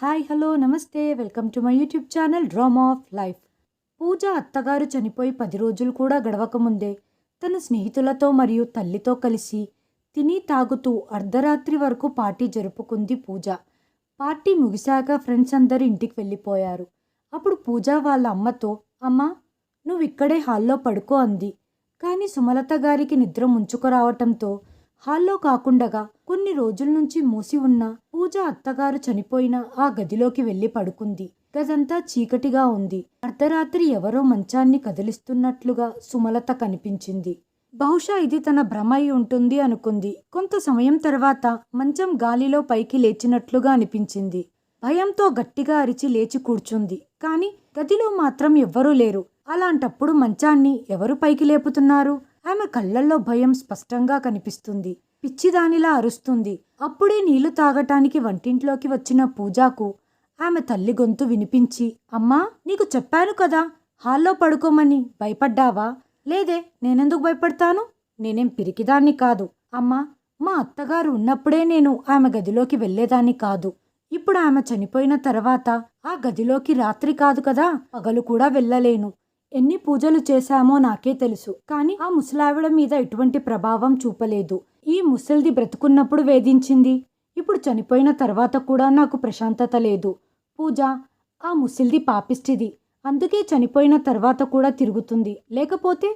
Hi hello నమస్తే welcome to my YouTube channel drama of life. Pooja అత్తగారు చనిపోయి 10 రోజులు కూడా గడవకముందే తన స్నేహితులతో మరియు తల్లితో కలిసి తిని తాగుతూ అర్ధరాత్రి వరకు పార్టీ జరుపుకుంది పూజ. పార్టీ ముగిశాక ఫ్రెండ్స్ అందరూ ఇంటికి వెళ్ళిపోయారు. అప్పుడు పూజ వాళ్ళ అమ్మతో, అమ్మా నువ్వు ఇక్కడే హాల్లో పడుకో అంది. కానీ సుమలత గారికి నిద్ర ముంచుకురావటంతో హాల్లో కాకుండగా కొన్ని రోజుల నుంచి మూసి ఉన్న పూజ అత్తగారు చనిపోయిన ఆ గదిలోకి వెళ్లి పడుకుంది. గదంతా చీకటిగా ఉంది. అర్ధరాత్రి ఎవరో మంచాన్ని కదిలిస్తున్నట్లుగా సుమలత కనిపించింది. బహుశా ఇది తన భ్రమ అయి ఉంటుంది అనుకుంది. కొంత సమయం తర్వాత మంచం గాలిలో పైకి లేచినట్లుగా అనిపించింది. భయంతో గట్టిగా అరిచి లేచి కూర్చుంది. కాని గదిలో మాత్రం ఎవ్వరూ లేరు. అలాంటప్పుడు మంచాన్ని ఎవరు పైకి లేపుతున్నారు? ఆమె కళ్ళల్లో భయం స్పష్టంగా కనిపిస్తుంది. పిచ్చిదానిలా అరుస్తుంది. అప్పుడే నీళ్లు తాగటానికి వంటింట్లోకి వచ్చిన పూజాకు ఆమె తల్లి గొంతు వినిపించి, అమ్మా నీకు చెప్పాను కదా హాల్లో పడుకోమని, భయపడ్డావా? లేదే, నేనెందుకు భయపడతాను? నేనేం పిరికిదాన్ని కాదు. అమ్మా, మా అత్తగారు ఉన్నప్పుడే నేను ఆమె గదిలోకి వెళ్లేదాన్ని కాదు. ఇప్పుడు ఆమె చనిపోయిన తర్వాత ఆ గదిలోకి రాత్రి కాదు కదా, పగలు కూడా వెళ్ళలేను. ఎన్ని పూజలు చేశామో నాకే తెలుసు. కానీ ఆ ముసలావిడ మీద ఎటువంటి ప్రభావం చూపలేదు. ఈ ముసల్ది బ్రతుకున్నప్పుడు వేధించింది. ఇప్పుడు చనిపోయిన తర్వాత కూడా నాకు ప్రశాంతత లేదు. పూజ, ఆ ముసల్ది పాపిష్టిది. అందుకే చనిపోయిన తర్వాత కూడా తిరుగుతుంది. లేకపోతే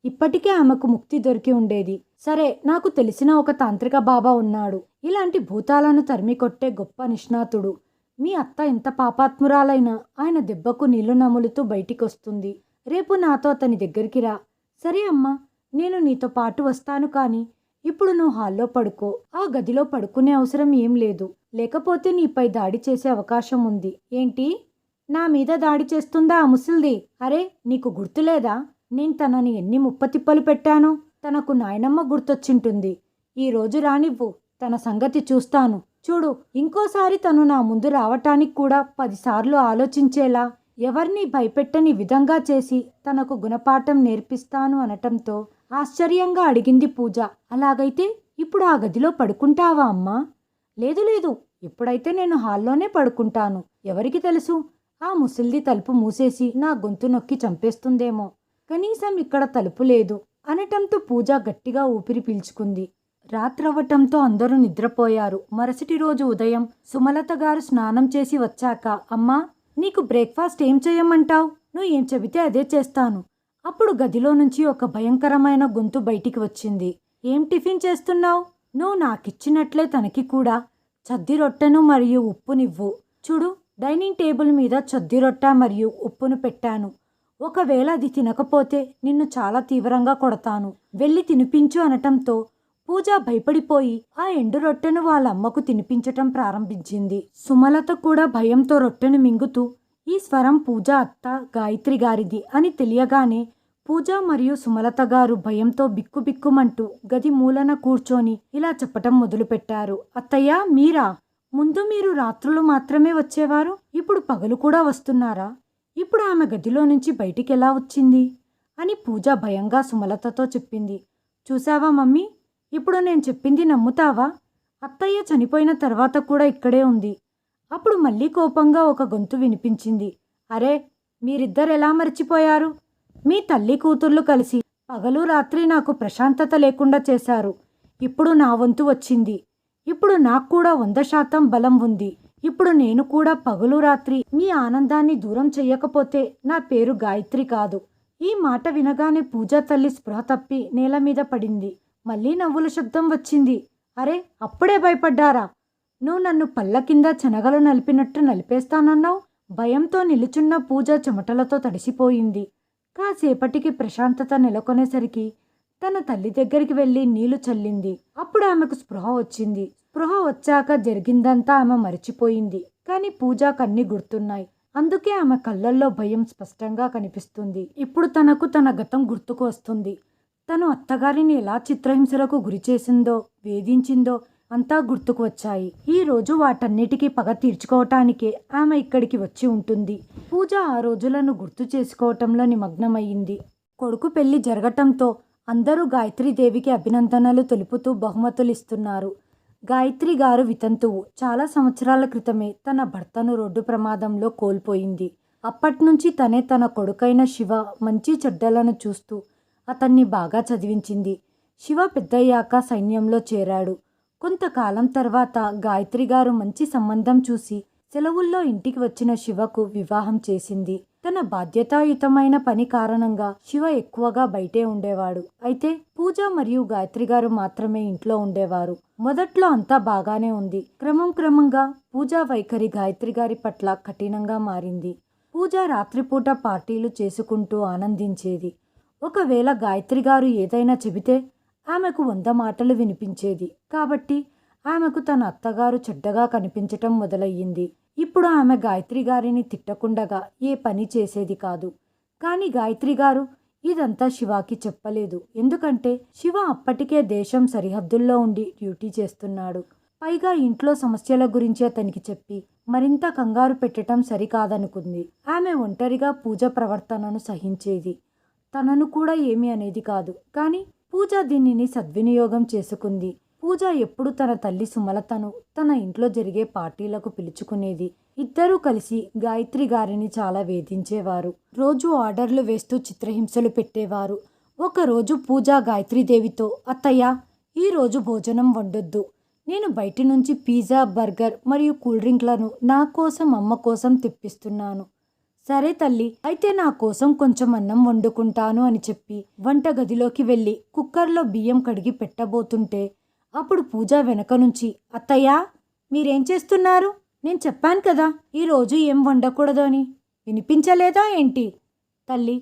ఇప్పటికే ఆమెకు ముక్తి దొరికి ఉండేది. సరే, నాకు తెలిసిన ఒక తాంత్రిక బాబా ఉన్నాడు. ఇలాంటి భూతాలను తరిమికొట్టే గొప్ప నిష్ణాతుడు. మీ అత్త ఎంత పాపాత్మురాలైనా ఆయన దెబ్బకు నీళ్లు నములుతూ బయటికొస్తుంది. రేపు నాతో అతని దగ్గరికి రా. సరే అమ్మా, నేను నీతో పాటు వస్తాను. కానీ ఇప్పుడు నువ్వు హాల్లో పడుకో. ఆ గదిలో పడుకునే అవసరం ఏం లేదు. లేకపోతే నీపై దాడి చేసే అవకాశం ఉంది. ఏంటి, నా మీద దాడి చేస్తుందా ఆ ముసల్ది? అరే, నీకు గుర్తులేదా నేను తనని ఎన్ని ముప్పతిప్పలు పెట్టానో? తనకు నాయనమ్మ గుర్తొచ్చింటుంది. ఈరోజు రానివ్వు, తన సంగతి చూస్తాను. చూడు, ఇంకోసారి తను నా ముందు రావటానికి కూడా 10 సార్లు ఆలోచించేలా ఎవరిని భయపెట్టని విధంగా చేసి తనకు గుణపాఠం నేర్పిస్తాను అనటంతో ఆశ్చర్యంగా అడిగింది పూజ. అలాగైతే ఇప్పుడు ఆ గదిలో పడుకుంటావా అమ్మా? లేదు లేదు, ఇప్పుడైతే నేను హాల్లోనే పడుకుంటాను. ఎవరికి తెలుసు, ఆ ముసల్ది తలుపు మూసేసి నా గొంతు నొక్కి చంపేస్తుందేమో. కనీసం ఇక్కడ తలుపు లేదు అనటంతో పూజ గట్టిగా ఊపిరి పీల్చుకుంది. రాత్రవ్వటంతో అందరూ నిద్రపోయారు. మరుసటి రోజు ఉదయం సుమలత గారు స్నానం చేసి వచ్చాక, అమ్మా నీకు బ్రేక్ఫాస్ట్ ఏం చేయమంటావు? నువ్వు ఏం చెబితే అదే చేస్తాను. అప్పుడు గదిలో నుంచి ఒక భయంకరమైన గొంతు బయటికి వచ్చింది. ఏం టిఫిన్ చేస్తున్నావు? నువ్వు నాకిచ్చినట్లే తనకి కూడా చద్ది రొట్టెను మరియు ఉప్పునివ్వు. చూడు, డైనింగ్ టేబుల్ మీద చద్ది రొట్టె మరియు ఉప్పును పెట్టాను. ఒకవేళ అది తినకపోతే నిన్ను చాలా తీవ్రంగా కొడతాను. వెళ్ళి తినిపించు అనటంతో పూజ భయపడిపోయి ఆ ఎండు రొట్టెను వాళ్ళ అమ్మకు తినిపించటం ప్రారంభించింది. సుమలత కూడా భయంతో రొట్టెను మింగుతూ, ఈ స్వరం పూజ అత్త గాయత్రి గారిది అని తెలియగానే పూజ మరియు సుమలత గారు భయంతో బిక్కుబిక్కుమంటూ గది మూలన కూర్చొని ఇలా చెప్పటం మొదలుపెట్టారు. అత్తయ్య, మీరా? ముందు మీరు రాత్రులు మాత్రమే వచ్చేవారు, ఇప్పుడు పగలు కూడా వస్తున్నారా? ఇప్పుడు ఆమె గదిలో నుంచి బయటికి ఎలా వచ్చింది అని పూజ భయంగా సుమలతతో చెప్పింది. చూసావా మమ్మీ, ఇప్పుడు నేను చెప్పింది నమ్ముతావా? అత్తయ్య చనిపోయిన తర్వాత కూడా ఇక్కడే ఉంది. అప్పుడు మళ్ళీ కోపంగా ఒక గొంతు వినిపించింది. అరే, మీరిద్దరెలా మర్చిపోయారు? మీ తల్లి కూతుర్లు కలిసి పగలు రాత్రి నాకు ప్రశాంతత లేకుండా చేశారు. ఇప్పుడు నా వంతు వచ్చింది. ఇప్పుడు నాకు కూడా 100% బలం ఉంది. ఇప్పుడు నేను కూడా పగలు రాత్రి మీ ఆనందాన్ని దూరం చెయ్యకపోతే నా పేరు గాయత్రి కాదు. ఈ మాట వినగానే పూజ తల్లి స్పృహ తప్పి నేల మీద పడింది. మళ్ళీ నవ్వుల శబ్దం వచ్చింది. అరే, అప్పుడే భయపడ్డారా? నువ్వు నన్ను పళ్ళ కింద శనగలు నలిపినట్టు నలిపేస్తానన్నావు. భయంతో నిలుచున్న పూజ చెమటలతో తడిసిపోయింది. కాసేపటికి ప్రశాంతత నెలకొనేసరికి తన తల్లి దగ్గరికి వెళ్ళి నీళ్లు చల్లింది. అప్పుడు ఆమెకు స్పృహ వచ్చింది. స్పృహ వచ్చాక జరిగిందంతా ఆమె మరిచిపోయింది. కానీ పూజ కన్ని గుర్తున్నాయి. అందుకే ఆమె కళ్ళల్లో భయం స్పష్టంగా కనిపిస్తుంది. ఇప్పుడు తనకు తన గతం గుర్తుకు వస్తుంది. తను అత్తగారిని ఎలా చిత్రహింసలకు గురి చేసిందో, వేధించిందో అంతా గుర్తుకు వచ్చాయి. ఈ రోజు వాటన్నిటికీ పగ తీర్చుకోవటానికే ఆమె ఇక్కడికి వచ్చి ఉంటుంది. పూజ ఆ రోజులను గుర్తు చేసుకోవటంలో నిమగ్నమయ్యింది. కొడుకు పెళ్లి జరగటంతో అందరూ గాయత్రీదేవికి అభినందనలు తెలుపుతూ బహుమతులు ఇస్తున్నారు. గాయత్రి గారు వితంతువు. చాలా సంవత్సరాల క్రితమే తన భర్తను రోడ్డు ప్రమాదంలో కోల్పోయింది. అప్పట్నుంచి తనే తన కొడుకైన శివ మంచి చెడ్డలను చూస్తూ అతన్ని బాగా చదివించింది. శివ పెద్దయ్యాక సైన్యంలో చేరాడు. కొంతకాలం తర్వాత గాయత్రి గారు మంచి సంబంధం చూసి సెలవుల్లో ఇంటికి వచ్చిన శివకు వివాహం చేసింది. తన బాధ్యతాయుతమైన పని కారణంగా శివ ఎక్కువగా బయటే ఉండేవాడు. అయితే పూజ మరియు గాయత్రి గారు మాత్రమే ఇంట్లో ఉండేవారు. మొదట్లో అంతా బాగానే ఉంది. క్రమంగా పూజ వైఖరి గాయత్రి గారి పట్ల కఠినంగా మారింది. పూజ రాత్రిపూట పార్టీలు చేసుకుంటూ ఆనందించేది. ఒకవేళ గాయత్రి గారు ఏదైనా చెబితే ఆమెకు 100 మాటలు వినిపించేది. కాబట్టి ఆమెకు తన అత్తగారు చెడ్డగా కనిపించటం మొదలయ్యింది. ఇప్పుడు ఆమె గాయత్రి గారిని తిట్టకుండగా ఏ పని చేసేది కాదు. కానీ గాయత్రి గారు ఇదంతా శివాకి చెప్పలేదు. ఎందుకంటే శివ అప్పటికే దేశం సరిహద్దుల్లో ఉండి డ్యూటీ చేస్తున్నాడు. పైగా ఇంట్లో సమస్యల గురించి అతనికి చెప్పి మరింత కంగారు పెట్టడం సరికాదనుకుంది. ఆమె ఒంటరిగా పూజ ప్రవర్తనను సహించేది. తనను కూడా ఏమీ అనేది కాదు. కానీ పూజ దీనిని సద్వినియోగం చేసుకుంది. పూజ ఎప్పుడు తన తల్లి సుమలతను తన ఇంట్లో జరిగే పార్టీలకు పిలుచుకునేది. ఇద్దరూ కలిసి గాయత్రి గారిని చాలా వేధించేవారు. రోజు ఆర్డర్లు వేస్తూ చిత్రహింసలు పెట్టేవారు. ఒకరోజు పూజ గాయత్రీదేవితో, అత్తయ్య, ఈరోజు భోజనం వండొద్దు. నేను బయటి నుంచి పిజ్జా, బర్గర్ మరియు కూల్ డ్రింక్లను నా కోసం, అమ్మ కోసం తెప్పిస్తున్నాను. సరే తల్లి, అయితే నా కోసం కొంచెం అన్నం వండుకుంటాను అని చెప్పి వంటగదిలోకి వెళ్ళి కుక్కర్లో బియ్యం కడిగి పెట్టబోతుంటే అప్పుడు పూజ వెనక నుంచి, అత్తయ్య, మీరేం చేస్తున్నారు? నేను చెప్పాను కదా ఈరోజు ఏం వండకూడదు అని. వినిపించలేదా ఏంటి? తల్లి,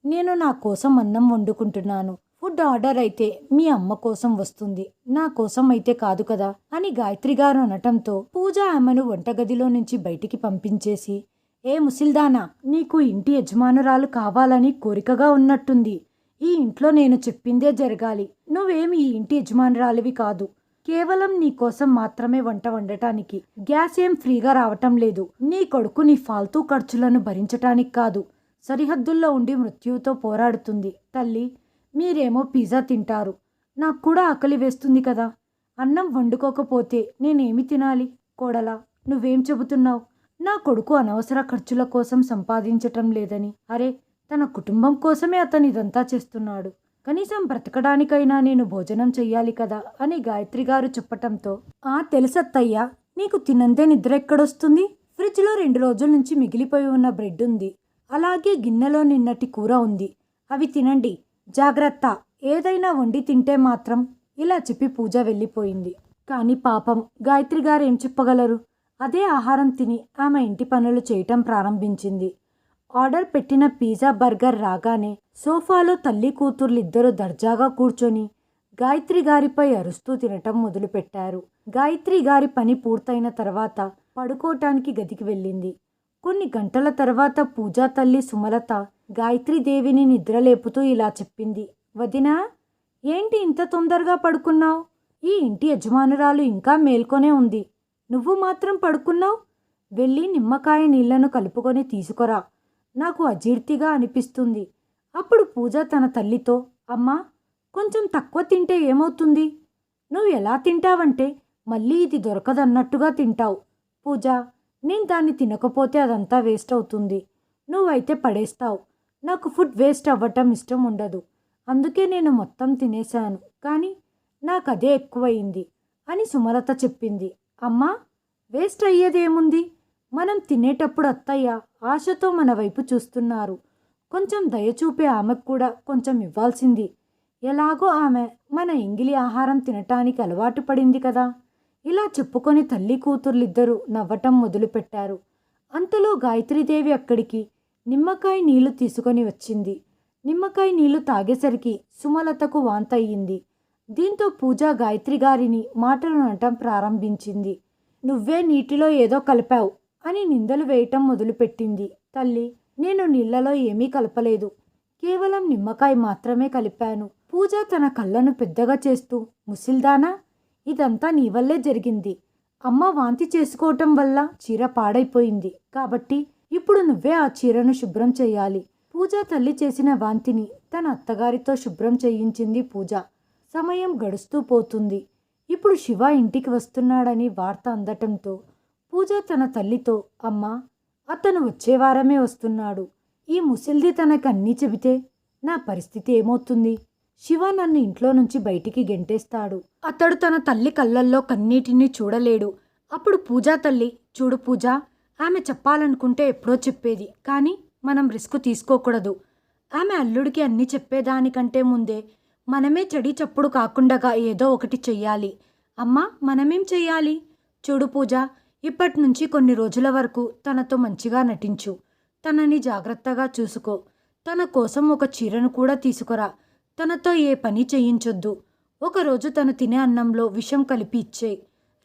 నేను నా కోసం అన్నం వండుకుంటున్నాను. ఫుడ్ ఆర్డర్ అయితే మీ అమ్మ కోసం వస్తుంది, నా కోసం అయితే కాదు కదా అని గాయత్రి గారు అనటంతో పూజ ఆమెను వంటగదిలో నుంచి బయటికి పంపించేసి, ఏ ముసిల్దానా, నీకు ఇంటి యజమానురాలు కావాలని కోరికగా ఉన్నట్టుంది. ఈ ఇంట్లో నేను చెప్పిందే జరగాలి. నువ్వేమి ఈ ఇంటి యజమానురాలివి కాదు. కేవలం నీ కోసం మాత్రమే వంట వండటానికి. గ్యాస్ ఏం ఫ్రీగా రావటం లేదు. నీ కొడుకు నీ ఫాల్తూ ఖర్చులను భరించటానికి కాదు, సరిహద్దుల్లో ఉండి మృత్యువుతో పోరాడుతుంది. తల్లి, మీరేమో పిజ్జా తింటారు, నాకు కూడా ఆకలి వేస్తుంది కదా. అన్నం వండుకోకపోతే నేనేమి తినాలి? కోడలా, నువ్వేం చెబుతున్నావు? నా కొడుకు అనవసర ఖర్చుల కోసం సంపాదించటం లేదని. అరే, తన కుటుంబం కోసమే అతను ఇదంతా చేస్తున్నాడు. కనీసం బ్రతకడానికైనా నేను భోజనం చెయ్యాలి కదా అని గాయత్రి గారు చెప్పటంతో, తెలుసత్తయ్యా, నీకు తినందే నిద్ర ఎక్కడొస్తుంది? ఫ్రిడ్జ్లో 2 రోజుల నుంచి మిగిలిపోయి ఉన్న బ్రెడ్ ఉంది. అలాగే గిన్నెలో నిన్నటి కూర ఉంది. అవి తినండి, జాగ్రత్త. ఏదైనా వండి తింటే మాత్రం. ఇలా చెప్పి పూజ వెళ్ళిపోయింది. కానీ పాపం గాయత్రి గారు ఏం చెప్పగలరు? అదే ఆహారం తిని ఆమె ఇంటి పనులు చేయటం ప్రారంభించింది. ఆర్డర్ పెట్టిన పిజ్జా, బర్గర్ రాగానే సోఫాలో తల్లి కూతుర్లిద్దరూ దర్జాగా కూర్చొని గాయత్రి గారిపై అరుస్తూ తినటం మొదలుపెట్టారు. గాయత్రి గారి పని పూర్తయిన తర్వాత పడుకోటానికి గదికి వెళ్ళింది. కొన్ని గంటల తర్వాత పూజా తల్లి సుమలత గాయత్రీదేవిని నిద్రలేపుతూ ఇలా చెప్పింది, వదినా, ఏంటి ఇంత తొందరగా పడుకున్నావు? ఈ ఇంటి యజమానురాలు ఇంకా మేల్కొనే ఉంది. నువ్వు మాత్రం పడుకున్నావు. వెళ్ళి నిమ్మకాయ నీళ్లను కలుపుకొని తీసుకురా, నాకు అజీర్తిగా అనిపిస్తుంది. అప్పుడు పూజ తన తల్లితో, అమ్మా, కొంచెం తక్కువ తింటే ఏమవుతుంది? నువ్వు ఎలా తింటావంటే మళ్ళీ ఇది దొరకదన్నట్టుగా తింటావు. పూజ, నేను దాన్ని తినకపోతే అదంతా వేస్ట్ అవుతుంది. నువ్వైతే పడేస్తావు. నాకు ఫుడ్ వేస్ట్ అవ్వటం ఇష్టం ఉండదు. అందుకే నేను మొత్తం తినేశాను. కానీ నాకదే ఎక్కువయింది అని సుమలత చెప్పింది. అమ్మా, వేస్ట్ అయ్యేదేముంది? మనం తినేటప్పుడు అత్తయ్య ఆశతో మన వైపు చూస్తున్నారు. కొంచెం దయచూపే ఆమెకు కూడా కొంచెం ఇవ్వాల్సింది. ఎలాగో ఆమె మన ఎంగిలి ఆహారం తినటానికి అలవాటు పడింది కదా. ఇలా చెప్పుకొని తల్లి కూతుర్లిద్దరూ నవ్వటం మొదలుపెట్టారు. అంతలో గాయత్రీదేవి అక్కడికి నిమ్మకాయ నీళ్లు తీసుకొని వచ్చింది. నిమ్మకాయ నీళ్లు తాగేసరికి సుమలతకు వాంతయ్యింది. దీంతో పూజ గాయత్రి గారిని మాటలు అనటం ప్రారంభించింది. నువ్వే నీటిలో ఏదో కలిపావు అని నిందలు వేయటం మొదలుపెట్టింది. తల్లి, నేను నీళ్లలో ఏమీ కలపలేదు, కేవలం నిమ్మకాయ మాత్రమే కలిపాను. పూజ తన కళ్ళను పెద్దగా చేస్తూ, ముసిల్దానా, ఇదంతా నీ వల్లే జరిగింది. అమ్మ వాంతి చేసుకోవటం వల్ల చీర పాడైపోయింది. కాబట్టి ఇప్పుడు నువ్వే ఆ చీరను శుభ్రం చేయాలి. పూజ తల్లి చేసిన వాంతిని తన అత్తగారితో శుభ్రం చేయించింది పూజ. సమయం గడుస్తూ పోతుంది. ఇప్పుడు శివ ఇంటికి వస్తున్నాడని వార్త అందటంతో పూజ తన తల్లితో, అమ్మా, అతను వచ్చే వారమే వస్తున్నాడు. ఈ ముసిల్ది తనకు అన్నీ చెబితే నా పరిస్థితి ఏమవుతుంది? శివ నన్ను ఇంట్లో నుంచి బయటికి గెంటేస్తాడు. అతడు తన తల్లి కళ్ళల్లో కన్నీటిని చూడలేడు. అప్పుడు పూజా తల్లి, చూడు పూజ, ఆమె చెప్పాలనుకుంటే ఎప్పుడో చెప్పేది, కానీ మనం రిస్క్ తీసుకోకూడదు. ఆమె అల్లుడికి అన్నీ చెప్పేదానికంటే ముందే మనమే చెడి చప్పుడు కాకుండా ఏదో ఒకటి చెయ్యాలి. అమ్మా, మనమేం చెయ్యాలి? చూడు పూజ, ఇప్పటి నుంచి కొన్ని రోజుల వరకు తనతో మంచిగా నటించు. తనని జాగ్రత్తగా చూసుకో. తన కోసం ఒక చీరను కూడా తీసుకురా. తనతో ఏ పని చేయించొద్దు. ఒకరోజు తను తినే అన్నంలో విషం కలిపి ఇచ్చేయి.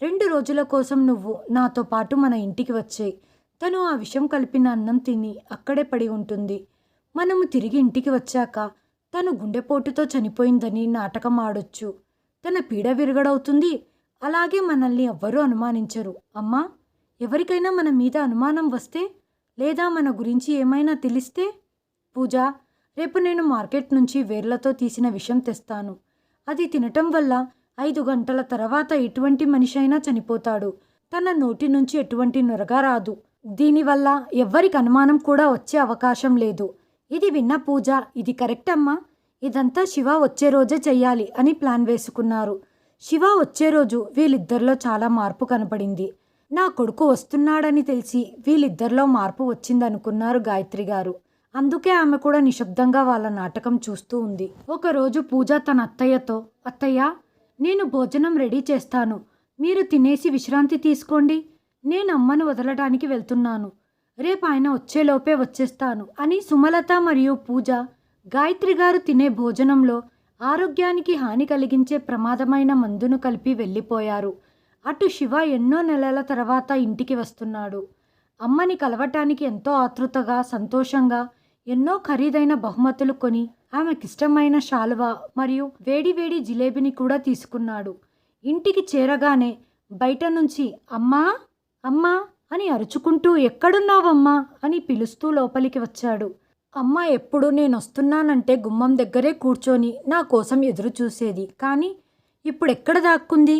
2 రోజుల కోసం నువ్వు నాతో పాటు మన ఇంటికి వచ్చేయి. తను ఆ విషం కలిపిన అన్నం తిని అక్కడే పడి ఉంటుంది. మనము తిరిగి ఇంటికి వచ్చాక తను గుండెపోటుతో చనిపోయిందని నాటకం ఆడొచ్చు. తన పీడ విరగడవుతుంది. అలాగే మనల్ని ఎవ్వరూ అనుమానించరు. అమ్మా, ఎవరికైనా మన మీద అనుమానం వస్తే, లేదా మన గురించి ఏమైనా తెలిస్తే? పూజ, రేపు నేను మార్కెట్ నుంచి వేర్లతో తీసిన విషం తెస్తాను. అది తినటం వల్ల 5 గంటల తర్వాత ఎటువంటి మనిషి అయినా చనిపోతాడు. తన నోటి నుంచి ఎటువంటి నొరగా రాదు. దీనివల్ల ఎవ్వరికి అనుమానం కూడా వచ్చే అవకాశం లేదు. ఇది విన్న పూజ, ఇది కరెక్ట్ అమ్మా, ఇదంతా శివ వచ్చే రోజే చెయ్యాలి అని ప్లాన్ వేసుకున్నారు. శివ వచ్చే రోజు వీళ్ళిద్దరిలో చాలా మార్పు కనపడింది. నా కొడుకు వస్తున్నాడని తెలిసి వీళ్ళిద్దరిలో మార్పు వచ్చిందనుకున్నారు గాయత్రి గారు. అందుకే ఆమె కూడా నిశ్శబ్దంగా వాళ్ళ నాటకం చూస్తూ ఉంది. ఒకరోజు పూజ తన అత్తయ్యతో, అత్తయ్య, నేను భోజనం రెడీ చేస్తాను, మీరు తినేసి విశ్రాంతి తీసుకోండి. నేను అమ్మను వదలడానికి వెళ్తున్నాను. రేపు ఆయన వచ్చేలోపే వచ్చేస్తాను అని సుమలత మరియు పూజ గాయత్రి గారు తినే భోజనంలో ఆరోగ్యానికి హాని కలిగించే ప్రమాదమైన మందును కలిపి వెళ్ళిపోయారు. అటు శివ ఎన్నో నెలల తర్వాత ఇంటికి వస్తున్నాడు. అమ్మని కలవటానికి ఎంతో ఆతృతగా, సంతోషంగా ఎన్నో ఖరీదైన బహుమతులు కొని ఆమెకిష్టమైన శాలువా మరియు వేడివేడి జిలేబిని కూడా తీసుకున్నాడు. ఇంటికి చేరగానే బయట నుంచి అమ్మా, అమ్మా అని అరుచుకుంటూ, ఎక్కడున్నావమ్మా అని పిలుస్తూ లోపలికి వచ్చాడు. అమ్మ ఎప్పుడు నేనొస్తున్నానంటే గుమ్మం దగ్గరే కూర్చొని నా కోసం ఎదురు చూసేది. కానీ ఇప్పుడెక్కడ దాక్కుంది?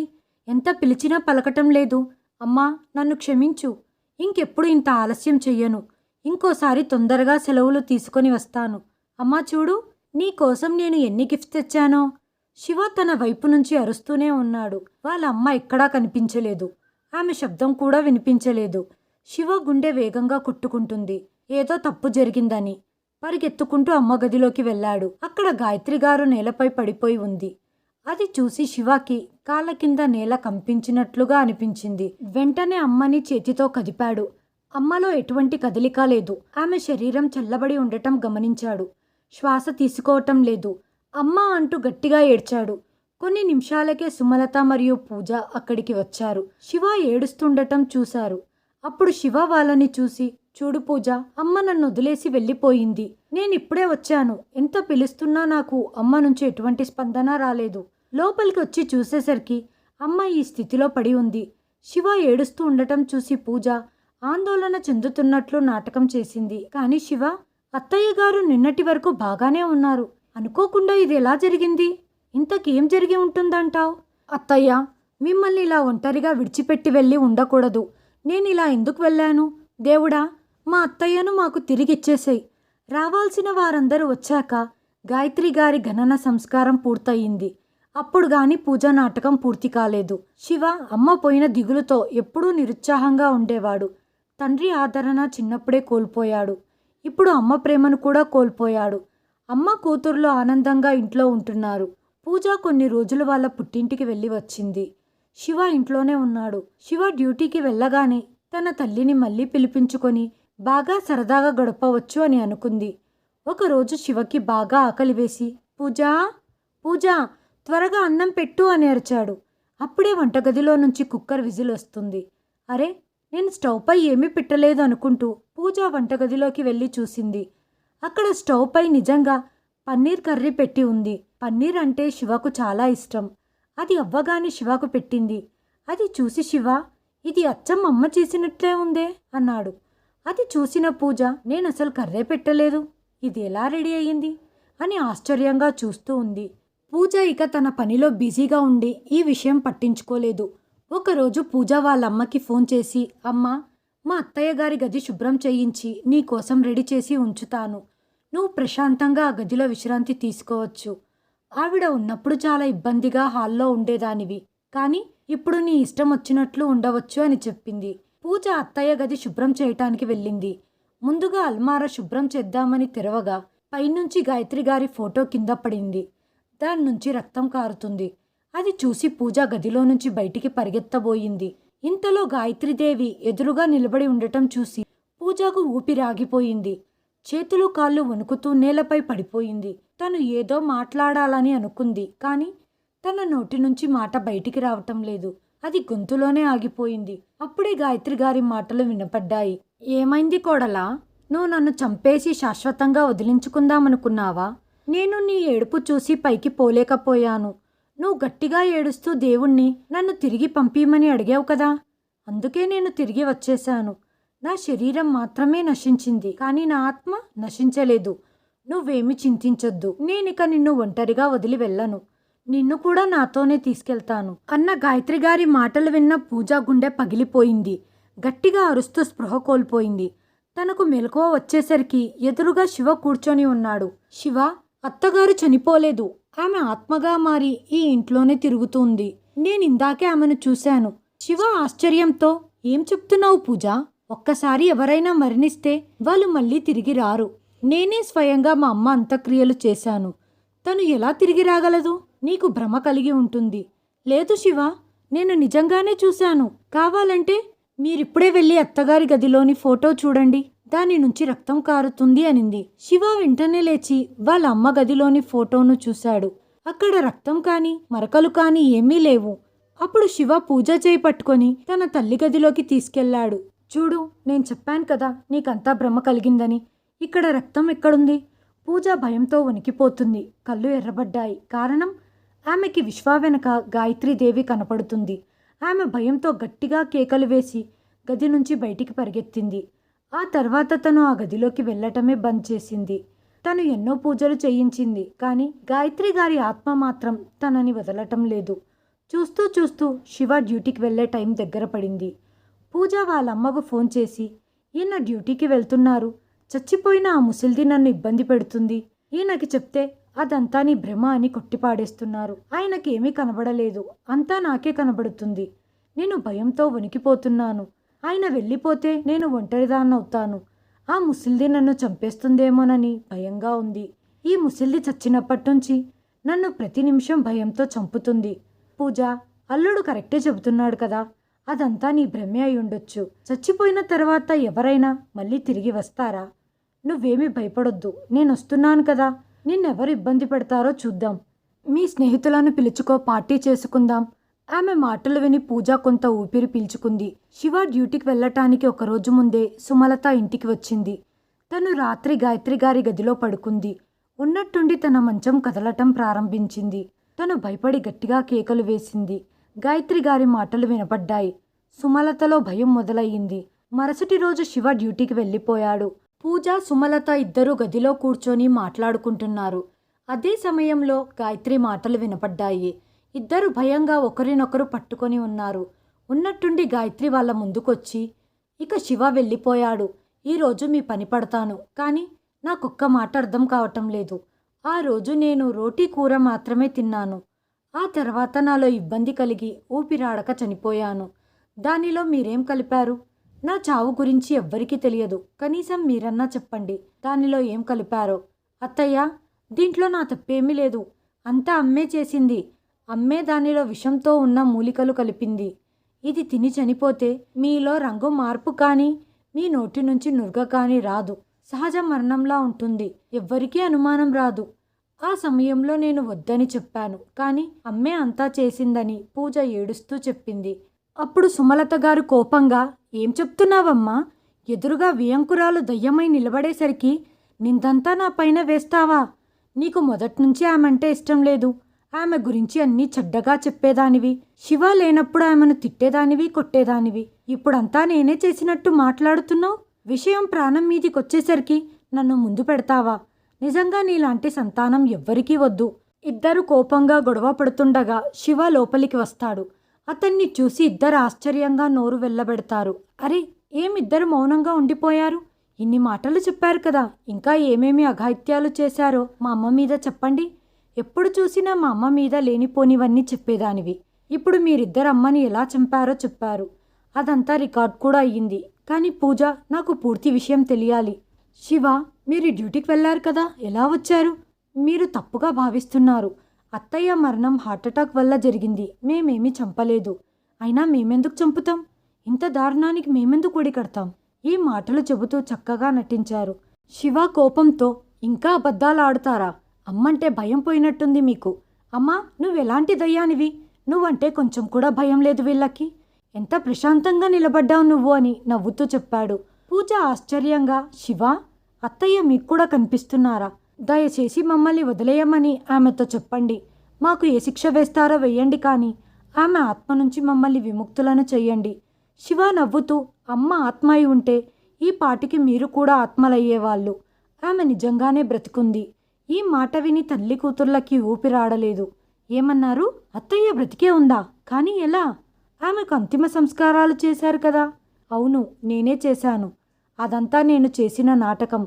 ఎంత పిలిచినా పలకటం లేదు. అమ్మా, నన్ను క్షమించు. ఇంకెప్పుడు ఇంత ఆలస్యం చెయ్యను. ఇంకోసారి తొందరగా సెలవులు తీసుకొని వస్తాను. అమ్మా చూడు, నీ కోసం నేను ఎన్ని గిఫ్ట్స్ తెచ్చానో. శివ తన వైపు నుంచి అరుస్తూనే ఉన్నాడు. వాళ్ళ అమ్మ ఎక్కడా కనిపించలేదు. ఆమె శబ్దం కూడా వినిపించలేదు. శివ గుండె వేగంగా కొట్టుకుంటుంది. ఏదో తప్పు జరిగిందని పరిగెత్తుకుంటూ అమ్మ గదిలోకి వెళ్ళాడు. అక్కడ గాయత్రి గారు నేలపై పడిపోయి ఉంది. అది చూసి శివకి కాళ్ళ కింద నేల కంపించినట్లుగా అనిపించింది. వెంటనే అమ్మని చేతితో కదిపాడు. అమ్మలో ఎటువంటి కదలిక లేదు. ఆమె శరీరం చల్లబడి ఉండటం గమనించాడు. శ్వాస తీసుకోవటం లేదు. అమ్మ అంటూ గట్టిగా ఏడ్చాడు. కొన్ని నిమిషాలకే సుమలత మరియు పూజ అక్కడికి వచ్చారు. శివ ఏడుస్తుండటం చూశారు. అప్పుడు శివ వాళ్ళని చూసి, చూడు పూజ, అమ్మ నన్ను వదిలేసి వెళ్ళిపోయింది. నేనిప్పుడే వచ్చాను. ఎంత పిలుస్తున్నా నాకు అమ్మ నుంచి ఎటువంటి స్పందన రాలేదు. లోపలికి వచ్చి చూసేసరికి అమ్మ ఈ స్థితిలో పడి ఉంది. శివ ఏడుస్తూ ఉండటం చూసి పూజ ఆందోళన చెందుతున్నట్లు నాటకం చేసింది. కానీ శివ, అత్తయ్య గారు నిన్నటి వరకు బాగానే ఉన్నారు. అనుకోకుండా ఇది ఎలా జరిగింది? ఇంతకేం జరిగి ఉంటుందంటావు? అత్తయ్య, మిమ్మల్ని ఇలా ఒంటరిగా విడిచిపెట్టి వెళ్ళి ఉండకూడదు. నేను ఇలా ఎందుకు వెళ్ళాను? దేవుడా, మా అత్తయ్యను మాకు తిరిగిచ్చేసేయ్. రావాల్సిన వారందరూ వచ్చాక గాయత్రి గారి గణన సంస్కారం పూర్తయింది. అప్పుడు గాని పూజా నాటకం పూర్తి కాలేదు. శివ అమ్మ పోయిన దిగులుతో ఎప్పుడూ నిరుత్సాహంగా ఉండేవాడు. తండ్రి ఆదరణ చిన్నప్పుడే కోల్పోయాడు. ఇప్పుడు అమ్మ ప్రేమను కూడా కోల్పోయాడు. అమ్మ కూతుర్లో ఆనందంగా ఇంట్లో ఉంటున్నారు. పూజ కొన్ని రోజులు వాళ్ళ పుట్టింటికి వెళ్ళి వచ్చింది. శివ ఇంట్లోనే ఉన్నాడు. శివ డ్యూటీకి వెళ్ళగానే తన తల్లిని మళ్ళీ పిలిపించుకొని బాగా సరదాగా గడపవచ్చు అని అనుకుంది. ఒకరోజు శివకి బాగా ఆకలి వేసి, పూజా, పూజా, త్వరగా అన్నం పెట్టు అని అరిచాడు. అప్పుడే వంటగదిలో నుంచి కుక్కర్ విజిల్ వస్తుంది. అరే, నేను స్టవ్ పై ఏమీ పెట్టలేదు అనుకుంటూ పూజ వంటగదిలోకి వెళ్ళి చూసింది. అక్కడ స్టవ్ పై నిజంగా పన్నీర్ కర్రీ పెట్టి ఉంది. పన్నీర్ అంటే శివకు చాలా ఇష్టం. అది అవ్వగానే శివకు పెట్టింది. అది చూసి శివ, ఇది అచ్చం అమ్మ చేసినట్లే ఉందే అన్నాడు. అది చూసిన పూజ, నేనసలు కర్రే పెట్టలేదు, ఇది ఎలా రెడీ అయ్యింది అని ఆశ్చర్యంగా చూస్తూ ఉంది. పూజ ఇక తన పనిలో బిజీగా ఉండి ఈ విషయం పట్టించుకోలేదు. ఒకరోజు పూజ వాళ్ళ అమ్మకి ఫోన్ చేసి, అమ్మా, మా అత్తయ్య గారి గది శుభ్రం చేయించి నీకోసం రెడీ చేసి ఉంచుతాను. నువ్వు ప్రశాంతంగా ఆ గదిలో విశ్రాంతి తీసుకోవచ్చు. ఆవిడ ఉన్నప్పుడు చాలా ఇబ్బందిగా హాల్లో ఉండేదానివి, కానీ ఇప్పుడు నీ ఇష్టం వచ్చినట్లు ఉండవచ్చు అని చెప్పింది. పూజ అత్తయ్య గది శుభ్రం చేయటానికి వెళ్ళింది. ముందుగా అల్మారా శుభ్రం చేద్దామని తెరవగా పైనుంచి గాయత్రి గారి ఫోటో కింద పడింది. దాని నుంచి రక్తం కారుతుంది. అది చూసి పూజ గదిలో నుంచి బయటికి పరిగెత్తబోయింది. ఇంతలో గాయత్రీదేవి ఎదురుగా నిలబడి ఉండటం చూసి పూజకు ఊపిరాగిపోయింది. చేతులు కాళ్ళు వణుకుతూ నేలపై పడిపోయింది. తను ఏదో మాట్లాడాలని అనుకుంది, కానీ తన నోటి నుంచి మాట బయటికి రావటం లేదు. అది గొంతులోనే ఆగిపోయింది. అప్పుడే గాయత్రి గారి మాటలు వినపడ్డాయి. ఏమైంది కోడలా? నువ్వు నన్ను చంపేసి శాశ్వతంగా వదిలించుకుందామనుకున్నావా? నేను నీ ఏడుపు చూసి పైకి పోలేకపోయాను. నువ్వు గట్టిగా ఏడుస్తూ దేవుణ్ణి నన్ను తిరిగి పంపిమని అడిగావు కదా, అందుకే నేను తిరిగి వచ్చేశాను. నా శరీరం మాత్రమే నశించింది, కానీ నా ఆత్మ నశించలేదు. నువ్వేమి చింతించొద్దు. నేనిక నిన్ను ఒంటరిగా వదిలి వెళ్ళను. నిన్ను కూడా నాతోనే తీసుకెళ్తాను అన్న గాయత్రి గారి మాటలు విన్న పూజ గుండె పగిలిపోయింది. గట్టిగా అరుస్తూ స్పృహ కోల్పోయింది. తనకు మెలకువ వచ్చేసరికి ఎదురుగా శివ కూర్చొని ఉన్నాడు. శివ, అత్తగారు చనిపోలేదు. ఆమె ఆత్మగా మారి ఈ ఇంట్లోనే తిరుగుతుంది. నేనిందాకే ఆమెను చూశాను. శివ ఆశ్చర్యంతో, ఏం చెప్తున్నావు పూజ? ఒక్కసారి ఎవరైనా మరణిస్తే వాళ్ళు మళ్ళీ తిరిగి రారు. నేనే స్వయంగా మా అమ్మ అంత్యక్రియలు చేశాను. తను ఎలా తిరిగి రాగలదు? నీకు భ్రమ కలిగి ఉంటుంది. లేదు శివ, నేను నిజంగానే చూశాను. కావాలంటే మీరిప్పుడే వెళ్ళి అత్తగారి గదిలోని ఫోటో చూడండి, దాని నుంచి రక్తం కారుతుంది అనింది. శివ వెంటనే లేచి వాళ్ళ అమ్మ గదిలోని ఫోటోను చూశాడు. అక్కడ రక్తం కాని మరకలు కాని ఏమీ లేవు. అప్పుడు శివ పూజ చేయి పట్టుకొని తన తల్లి గదిలోకి తీసుకెళ్లాడు. చూడు, నేను చెప్పాను కదా నీకంతా భ్రమ కలిగిందని. ఇక్కడ రక్తం ఎక్కడుంది? పూజ భయంతో వణికిపోతుంది. కళ్ళు ఎర్రబడ్డాయి. కారణం, ఆమెకి విశ్వ వెనక గాయత్రీదేవి కనపడుతుంది. ఆమె భయంతో గట్టిగా కేకలు వేసి గది నుంచి బయటికి పరిగెత్తింది. ఆ తర్వాత తను ఆ గదిలోకి వెళ్ళటమే బంద్ చేసింది. తను ఎన్నో పూజలు చేయించింది, కానీ గాయత్రి గారి ఆత్మ మాత్రం తనని వదలటం లేదు. చూస్తూ చూస్తూ శివ డ్యూటీకి వెళ్ళే టైం దగ్గర పడింది. పూజ వాళ్ళ అమ్మకు ఫోన్ చేసి, ఈయన డ్యూటీకి వెళ్తున్నారు. చచ్చిపోయిన ఆ ముసలిది నన్ను ఇబ్బంది పెడుతుంది. ఈయనకి చెప్తే అదంతా నీ భ్రమ అని కొట్టిపాడేస్తున్నారు. ఆయనకేమీ కనబడలేదు, అంతా నాకే కనబడుతుంది. నేను భయంతో వణికిపోతున్నాను. ఆయన వెళ్ళిపోతే నేను ఒంటరిదాన్నవుతాను. ఆ ముసలిది నన్ను చంపేస్తుందేమోనని భయంగా ఉంది. ఈ ముసలిది చచ్చినప్పటి నుంచి నన్ను ప్రతి నిమిషం భయంతో చంపుతుంది. పూజ, అల్లుడు కరెక్టే చెబుతున్నాడు కదా, అదంతా నీ భ్రమే అయి ఉండొచ్చు. చచ్చిపోయిన తర్వాత ఎవరైనా మళ్ళీ తిరిగి వస్తారా? నువ్వేమీ భయపడొద్దు, నేను వస్తున్నాను కదా. నిన్నెవరు ఇబ్బంది పెడతారో చూద్దాం. మీ స్నేహితులను పిలుచుకో, పార్టీ చేసుకుందాం. ఆమె మాటలు విని పూజ కొంత ఊపిరి పీల్చుకుంది. శివ డ్యూటీకి వెళ్ళటానికి ఒకరోజు ముందే సుమలత ఇంటికి వచ్చింది. తను రాత్రి గాయత్రి గారి గదిలో పడుకుంది. ఉన్నట్టుండి తన మంచం కదలటం ప్రారంభించింది. తను భయపడి గట్టిగా కేకలు వేసింది. గాయత్రి గారి మాటలు వినపడ్డాయి. సుమలతలో భయం మొదలయ్యింది. మరుసటి రోజు శివ డ్యూటీకి వెళ్ళిపోయాడు. పూజ, సుమలత ఇద్దరూ గదిలో కూర్చొని మాట్లాడుకుంటున్నారు. అదే సమయంలో గాయత్రి మాటలు వినపడ్డాయి. ఇద్దరు భయంగా ఒకరినొకరు పట్టుకొని ఉన్నారు. ఉన్నట్టుండి గాయత్రి వాళ్ళ ముందుకొచ్చి, ఇక శివ వెళ్ళిపోయాడు. ఈరోజు మీ పని పడతాను, కానీ నాకొక్క మాట అర్థం కావటం లేదు. ఆ రోజు నేను రోటీ కూర మాత్రమే తిన్నాను. ఆ తర్వాత నాలో ఇబ్బంది కలిగి ఊపిరాడక చనిపోయాను. దానిలో మీరేం కలిపారు? నా చావు గురించి ఎవ్వరికీ తెలియదు. కనీసం మీరన్నా చెప్పండి, దానిలో ఏం కలిపారో. అత్తయ్య, దీంట్లో నా తప్పేమీ లేదు. అంతా అమ్మే చేసింది. అమ్మే దానిలో విషంతో ఉన్న మూలికలు కలిపింది. ఇది తిని చనిపోతే మీలో రంగు మార్పు కానీ మీ నోటి నుంచి నురగ కానీ రాదు. సహజ మరణంలా ఉంటుంది. ఎవ్వరికీ అనుమానం రాదు. ఆ సమయంలో నేను వద్దని చెప్పాను, కానీ అమ్మే అంతా చేసిందని పూజ ఏడుస్తూ చెప్పింది. అప్పుడు సుమలత గారు కోపంగా, ఏం చెప్తున్నావమ్మా? ఎదురుగా వియంకురాలు దయ్యమై నిలబడేసరికి నిందంతా నా పైన వేస్తావా? నీకు మొదట్నుంచి ఆమెంటే ఇష్టం లేదు. ఆమె గురించి అన్నీ చెడ్డగా చెప్పేదానివి. శివ లేనప్పుడు ఆమెను తిట్టేదానివి, కొట్టేదానివి. ఇప్పుడంతా నేనే చేసినట్టు మాట్లాడుతున్నావు. విషయం ప్రాణం మీదికొచ్చేసరికి నన్ను ముందు పెడతావా? నిజంగా నీలాంటి సంతానం ఎవ్వరికీ వద్దు. ఇద్దరు కోపంగా గొడవ పడుతుండగా శివ లోపలికి వస్తాడు. అతన్ని చూసి ఇద్దరు ఆశ్చర్యంగా నోరు వెళ్ళబెడతారు. అరే, ఏమిద్దరు మౌనంగా ఉండిపోయారు? ఇన్ని మాటలు చెప్పారు కదా, ఇంకా ఏమేమి అఘాయిత్యాలు చేశారో మా అమ్మ మీద చెప్పండి. ఎప్పుడు చూసినా మా అమ్మ మీద లేనిపోనివన్నీ చెప్పేదానివి. ఇప్పుడు మీరిద్దరు అమ్మని ఎలా చంపారో చెప్పారు. అదంతా రికార్డ్ కూడా అయ్యింది. కానీ పూజ, నాకు పూర్తి విషయం తెలియాలి. శివ, మీరు డ్యూటీకి వెళ్ళారు కదా, ఎలా వచ్చారు? మీరు తప్పుగా భావిస్తున్నారు. అత్తయ్య మరణం హార్ట్అటాక్ వల్ల జరిగింది. మేమేమీ చంపలేదు. అయినా మేమెందుకు చంపుతాం? ఇంత దారుణానికి మేమెందుకు ఒడి కడతాం? ఈ మాటలు చెబుతూ చక్కగా నటించారు. శివ కోపంతో, ఇంకా అబద్ధాలు ఆడుతారా? అమ్మంటే భయం పోయినట్టుంది మీకు. అమ్మా, నువ్వెలాంటి దయ్యానివి? నువ్వంటే కొంచెం కూడా భయం లేదు వీళ్ళకి. ఎంత ప్రశాంతంగా నిలబడ్డావు నువ్వు అని నవ్వుతూ చెప్పాడు. పూజ ఆశ్చర్యంగా, శివ, అత్తయ్య మీకు కూడా కనిపిస్తున్నారా? దయచేసి మమ్మల్ని వదిలేయమని ఆమెతో చెప్పండి. మాకు ఏ శిక్ష వేస్తారో వెయ్యండి, కానీ ఆమె ఆత్మ నుంచి మమ్మల్ని విముక్తులను చెయ్యండి. శివ నవ్వుతూ, అమ్మ ఆత్మ అయి ఉంటే ఈ పాటికి మీరు కూడా ఆత్మలయ్యేవాళ్ళు. ఆమె నిజంగానే బ్రతికుంది. ఈ మాట విని తల్లి కూతుర్లకి ఊపిరాడలేదు. ఏమన్నారు? అత్తయ్య బ్రతికే ఉందా? కానీ ఎలా? ఆమెకు అంతిమ సంస్కారాలు చేశారు కదా? అవును, నేనే చేశాను. అదంతా నేను చేసిన నాటకం.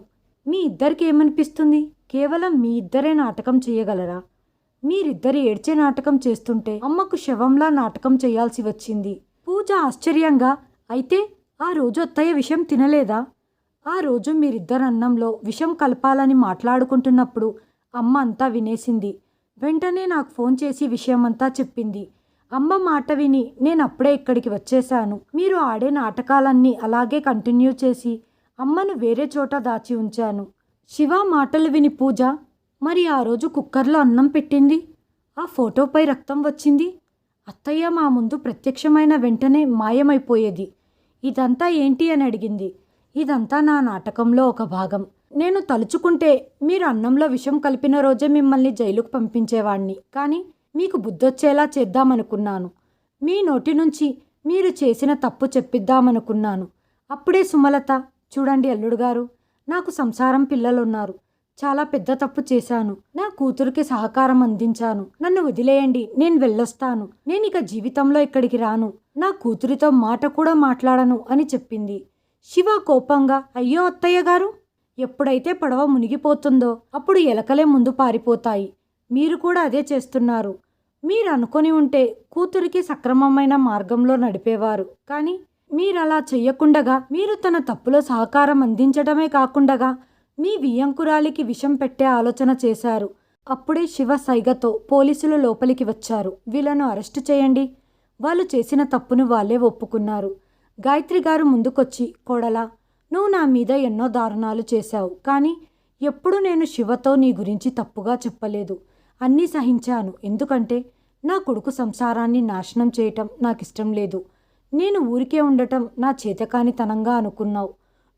మీ ఇద్దరికి ఏమనిపిస్తుంది? కేవలం మీ ఇద్దరే నాటకం చేయగలరా? మీరిద్దరు ఏడ్చే నాటకం చేస్తుంటే అమ్మకు శవంలా నాటకం చేయాల్సి వచ్చింది. పూజ ఆశ్చర్యంగా, అయితే ఆ రోజు అత్తయ్య విషం తినలేదా? ఆ రోజు మీరిద్దరు అన్నంలో విషం కలపాలని మాట్లాడుకుంటున్నప్పుడు అమ్మ అంతా వినేసింది. వెంటనే నాకు ఫోన్ చేసి విషయమంతా చెప్పింది. అమ్మ మాట విని నేనప్పుడే ఇక్కడికి వచ్చేశాను. మీరు ఆడే నాటకాలన్నీ అలాగే కంటిన్యూ చేసి అమ్మను వేరే చోట దాచి ఉంచాను. శివ మాటలు విని పూజ, మరి ఆ రోజు కుక్కర్లో అన్నం పెట్టింది, ఆ ఫోటోపై రక్తం వచ్చింది, అత్తయ్య మా ముందు ప్రత్యక్షమైన వెంటనే మాయమైపోయేది. ఇదంతా ఏంటి అని అడిగింది. ఇదంతా నా నాటకంలో ఒక భాగం. నేను తలుచుకుంటే మీరు అన్నంలో విషం కలిపిన రోజే మిమ్మల్ని జైలుకు పంపించేవాణ్ణి. కానీ మీకు బుద్ధొచ్చేలా చేద్దామనుకున్నాను. మీ నోటి నుంచి మీరు చేసిన తప్పు చెప్పిద్దామనుకున్నాను. అప్పుడే సుమలత, చూడండి అల్లుడు గారు, నాకు సంసారం పిల్లలున్నారు. చాలా పెద్ద తప్పు చేశాను. నా కూతురికి సహకారం అందించాను. నన్ను వదిలేయండి, నేను వెళ్ళొస్తాను. నేనిక జీవితంలో ఇక్కడికి రాను. నా కూతురితో మాట కూడా మాట్లాడను అని చెప్పింది. శివ కోపంగా, అయ్యో అత్తయ్య గారు, ఎప్పుడైతే పడవ మునిగిపోతుందో అప్పుడు ఎలకలే ముందు పారిపోతాయి. మీరు కూడా అదే చేస్తున్నారు. మీరు అనుకొని ఉంటే కూతురికి సక్రమమైన మార్గంలో నడిపేవారు. కానీ మీరలా చెయ్యకుండగా, మీరు తన తప్పులో సహకారం అందించడమే కాకుండగా మీ వియ్యంకురాలికి విషం పెట్టే ఆలోచన చేశారు. అప్పుడే శివ సైగతో పోలీసులు లోపలికి వచ్చారు. వీళ్ళను అరెస్టు చేయండి. వాళ్ళు చేసిన తప్పును వాళ్ళే ఒప్పుకున్నారు. గాయత్రి గారు ముందుకొచ్చి, కోడలా, నువ్వు నా మీద ఎన్నో దారుణాలు చేశావు. కానీ ఎప్పుడు నేను శివతో నీ గురించి తప్పుగా చెప్పలేదు. అన్నీ సహించాను. ఎందుకంటే నా కొడుకు సంసారాన్ని నాశనం చేయటం నాకిష్టం లేదు. నేను ఊరికే ఉండటం నా చేతకానితనంగా అనుకున్నావు.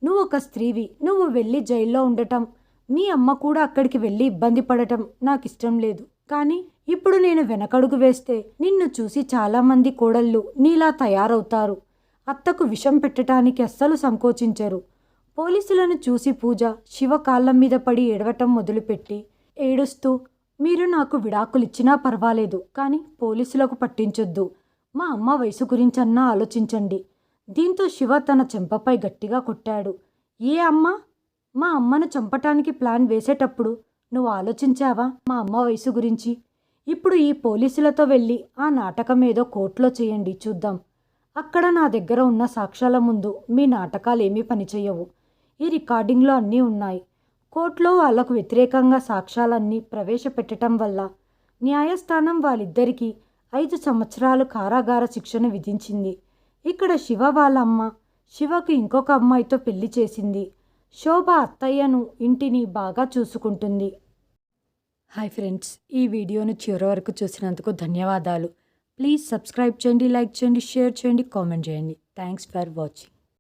నువ్వు ఒక స్త్రీవి. నువ్వు వెళ్ళి జైల్లో ఉండటం, మీ అమ్మ కూడా అక్కడికి వెళ్ళి ఇబ్బంది పడటం నాకిష్టం లేదు. కానీ ఇప్పుడు నేను వెనకడుగు వేస్తే నిన్ను చూసి చాలామంది కోడళ్ళు నీలా తయారవుతారు. అత్తకు విషం పెట్టడానికి అస్సలు సంకోచించరు. పోలీసులను చూసి పూజ శివ కాళ్ళ మీద పడి ఏడవటం మొదలుపెట్టి ఏడుస్తూ, మీరు నాకు విడాకులిచ్చినా పర్వాలేదు, కానీ పోలీసులకు పట్టించొద్దు. మా అమ్మ వయసు గురించన్నా ఆలోచించండి. దీంతో శివ తన చెంపపై గట్టిగా కొట్టాడు. ఏ అమ్మ? మా అమ్మను చంపటానికి ప్లాన్ వేసేటప్పుడు నువ్వు ఆలోచించావా మా అమ్మ వయసు గురించి? ఇప్పుడు ఈ పోలీసులతో వెళ్ళి ఆ నాటకం ఏదో కోర్టులో చేయండి, చూద్దాం. అక్కడ నా దగ్గర ఉన్న సాక్ష్యాల ముందు మీ నాటకాలేమీ పనిచేయవు. ఈ రికార్డింగ్లో అన్నీ ఉన్నాయి. కోర్టులో వాళ్లకు వ్యతిరేకంగా సాక్ష్యాలన్నీ ప్రవేశపెట్టడం వల్ల న్యాయస్థానం వాళ్ళిద్దరికీ 5 సంవత్సరాలు కారాగార శిక్షను విధించింది. ఇక్కడ శివ వాళ్ళ అమ్మ శివకు ఇంకొక అమ్మాయితో పెళ్లి చేసింది. శోభ అత్తయ్యను, ఇంటిని బాగా చూసుకుంటుంది. హాయ్ ఫ్రెండ్స్, ఈ వీడియోను చివరి వరకు చూసినందుకు ధన్యవాదాలు. ప్లీజ్ సబ్స్క్రైబ్ చేయండి, లైక్ చేయండి, షేర్ చేయండి, కామెంట్ చేయండి. Thanks for watching.